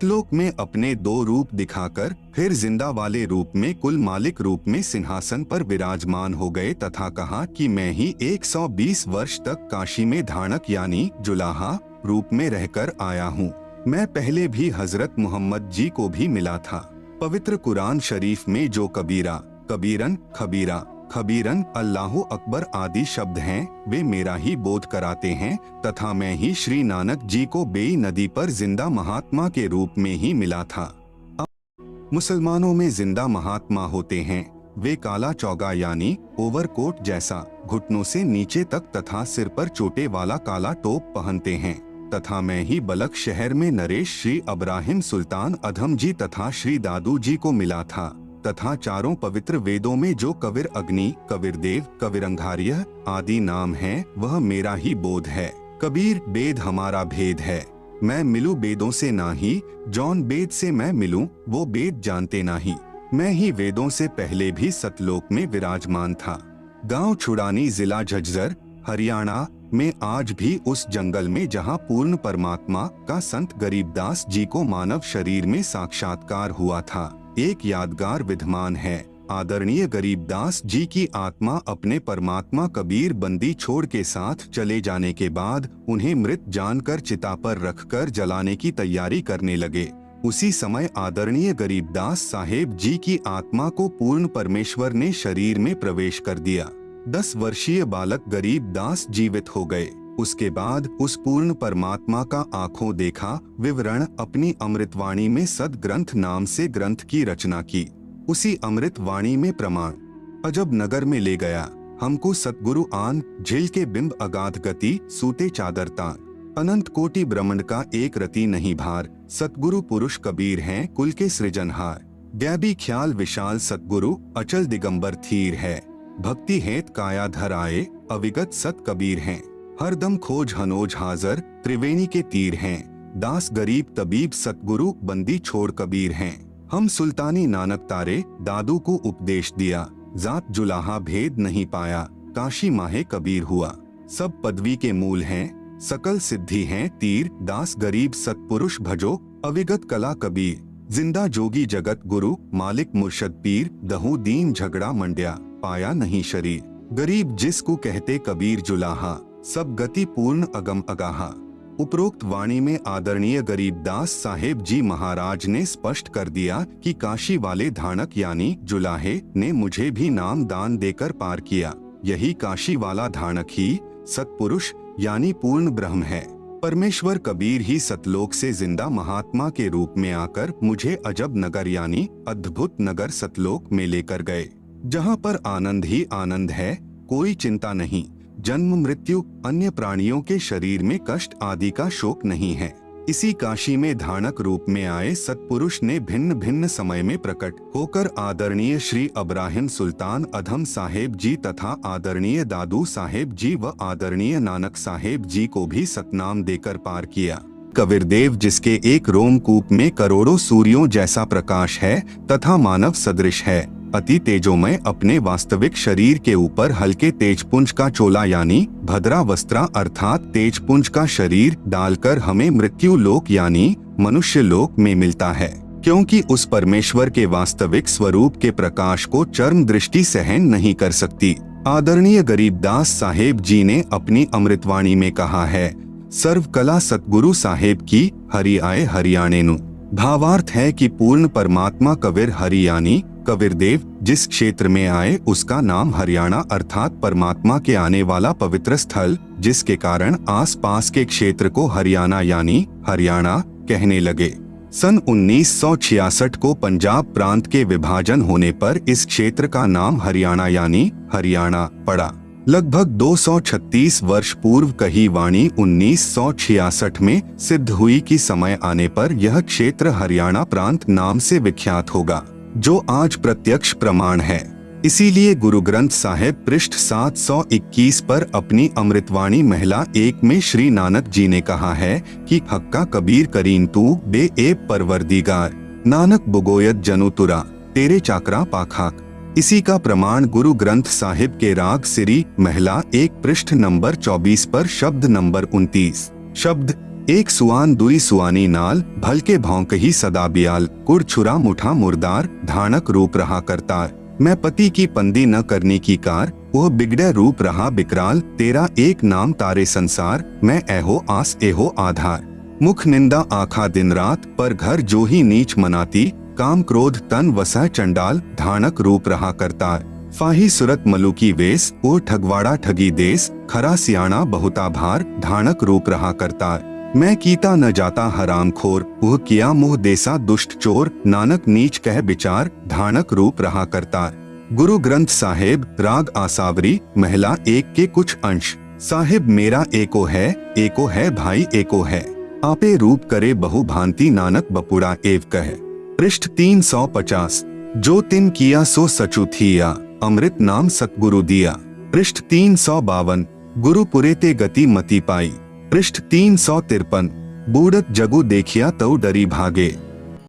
सतलोक में अपने 2 रूप दिखाकर फिर जिंदा वाले रूप में कुल मालिक रूप में सिंहासन पर विराजमान हो गए तथा कहा कि मैं ही 120 वर्ष तक काशी में धानक यानी जुलाहा रूप में रहकर आया हूँ। मैं पहले भी हजरत मोहम्मद जी को भी मिला था। पवित्र कुरान शरीफ में जो कबीरा, कबीरन, खबीरा, खबीरन, अल्लाहु अकबर आदि शब्द हैं, वे मेरा ही बोध कराते हैं तथा मैं ही श्री नानक जी को बेई नदी पर जिंदा महात्मा के रूप में ही मिला था। मुसलमानों में जिंदा महात्मा होते हैं, वे काला चौगा यानी ओवरकोट जैसा घुटनों से नीचे तक तथा सिर पर चोटे वाला काला टोप पहनते हैं तथा मैं ही बलक शहर में नरेश श्री अब्राहिम सुल्तान अधम जी तथा श्री दादू जी को मिला था तथा चारों पवित्र वेदों में जो कविर अग्नि, कविर देव, कविरंघार्य आदि नाम हैं, वह मेरा ही बोध है। कबीर वेद हमारा भेद है, मैं मिलूं वेदों से नाही, जौन वेद से मैं मिलूं वो वेद जानते नाही। मैं ही वेदों से पहले भी सतलोक में विराजमान था। गांव छुड़ानी जिला झज्जर हरियाणा में आज भी उस जंगल में जहां पूर्ण परमात्मा का संत गरीबदास जी को मानव शरीर में साक्षात्कार हुआ था, एक यादगार विद्यमान है। आदरणीय गरीबदास जी की आत्मा अपने परमात्मा कबीर बंदी छोड़ के साथ चले जाने के बाद उन्हें मृत जानकर चिता पर रखकर जलाने की तैयारी करने लगे। उसी समय आदरणीय गरीबदास साहेब जी की आत्मा को पूर्ण परमेश्वर ने शरीर में प्रवेश कर दिया। 10 वर्षीय बालक गरीबदास जीवित हो गए। उसके बाद उस पूर्ण परमात्मा का आंखों देखा विवरण अपनी अमृतवाणी में सद ग्रंथ नाम से ग्रंथ की रचना की। उसी अमृत वाणी में प्रमाण अजब नगर में ले गया हमको सतगुरु आन, झिल के बिंब अगाध गति, सूते चादर तान, अनंत कोटि ब्रह्मांड का एक रति नहीं भार, सतगुरु पुरुष कबीर हैं कुल के सृजनहार। गैबी ख्याल विशाल सतगुरु अचल दिगंबर थीर है, भक्ति हेत काया धर आए अविगत सत कबीर हैं। हरदम खोज हनोज हाजर त्रिवेणी के तीर हैं, दास गरीब तबीब सतगुरु बंदी छोड़ कबीर हैं। हम सुल्तानी नानक तारे दादू को उपदेश दिया, जात जुलाहा भेद नहीं पाया, काशी माहे कबीर हुआ। सब पदवी के मूल हैं, सकल सिद्धि हैं तीर, दास गरीब सतपुरुष भजो अविगत कला कबीर। जिंदा जोगी जगत गुरु मालिक मुर्शद पीर, दहू दीन झगड़ा मंड्या पाया नहीं शरीर। गरीब जिसको कहते कबीर जुलाहा, सब गति पूर्ण अगम अगाहा। उपरोक्त वाणी में आदरणीय गरीबदास साहेब जी महाराज ने स्पष्ट कर दिया कि काशी वाले धानक यानी जुलाहे ने मुझे भी नाम दान देकर पार किया। यही काशी वाला धानक ही सतपुरुष यानी पूर्ण ब्रह्म है। परमेश्वर कबीर ही सतलोक से जिंदा महात्मा के रूप में आकर मुझे अजब नगर यानी अद्भुत नगर सतलोक में लेकर गए, जहाँ पर आनंद ही आनंद है, कोई चिंता नहीं, जन्म मृत्यु, अन्य प्राणियों के शरीर में कष्ट आदि का शोक नहीं है। इसी काशी में धानक रूप में आए सतपुरुष ने भिन्न भिन्न समय में प्रकट होकर आदरणीय श्री अब्राहिम सुल्तान अधम साहेब जी तथा आदरणीय दादू साहेब जी व आदरणीय नानक साहेब जी को भी सतनाम देकर पार किया। कबीरदेव जिसके एक रोमकूप में करोड़ों सूर्यों जैसा प्रकाश है तथा मानव सदृश है, अति तेजोमय, अपने वास्तविक शरीर के ऊपर हल्के तेजपुंज का चोला यानी भद्रा वस्त्रा अर्थात तेजपुंज का शरीर डालकर हमें मृत्यु लोक यानी मनुष्य लोक में मिलता है, क्योंकि उस परमेश्वर के वास्तविक स्वरूप के प्रकाश को चर्म दृष्टि सहन नहीं कर सकती। आदरणीय गरीबदास साहेब जी ने अपनी अमृतवाणी में कहा है, सर्व कला सतगुरु साहेब की, हरि आए हरियाणे नु। भावार्थ है कि पूर्ण परमात्मा कबीर हरि यानी कबीरदेव जिस क्षेत्र में आए उसका नाम हरियाणा अर्थात परमात्मा के आने वाला पवित्र स्थल, जिसके कारण आसपास के क्षेत्र को हरियाणा यानी हरियाणा कहने लगे। सन 1966 को पंजाब प्रांत के विभाजन होने पर इस क्षेत्र का नाम हरियाणा यानी हरियाणा पड़ा। लगभग 236 वर्ष पूर्व कही वाणी 1966 में सिद्ध हुई कि समय आने पर यह क्षेत्र हरियाणा प्रांत नाम से विख्यात होगा, जो आज प्रत्यक्ष प्रमाण है। इसीलिए गुरु ग्रंथ साहिब पृष्ठ 721 पर अपनी अमृतवाणी महिला 1 में श्री नानक जी ने कहा है कि हक्का कबीर करीन तू बे ए परवरदिगार, नानक बुगोयत जनु तुरा तेरे चाकरा पाखाक। इसी का प्रमाण गुरु ग्रंथ साहिब के राग सिरी महिला 1 पृष्ठ नंबर 24 पर शब्द नंबर 29 शब्द एक सुआन दुई सुआनी नाल, भलके भौंकही सदा बियाल, कुड़ छुरा मुठा मुर्दार, धानक रूप रहा करतार। मैं पति की पंदी न करने की कार, वह बिगड़े रूप रहा बिकराल, तेरा एक नाम तारे संसार, मैं एहो आस एहो आधार। मुख निंदा आखा दिन रात, पर घर जो ही नीच मनाती, काम क्रोध तन वसह चंडाल, धानक रूप रहा करतार। फाही सुरत मलुकी वेश, ओ ठगवाड़ा ठगी देश, खरा सियाणा बहुता भार, धानक रूप रहा करतार। मैं कीता न जाता हराम खोर, वह किया मुँह देसा दुष्ट चोर, नानक नीच कह विचार, धानक रूप रहा करतार। गुरु ग्रंथ साहिब राग आसावरी महिला एक के कुछ अंश। साहिब मेरा एको है भाई एको है, आपे रूप करे बहु भांति, नानक बपुड़ा एव कहे। पृष्ठ 350। जो तिन किया सो सचु थिया, अमृत नाम सतगुरु दिया। पृष्ठ 352। गुरु पुरे ते गति मति पाई। पृष्ठ 353। बूढ़त जगु देखिया तौ डरी भागे।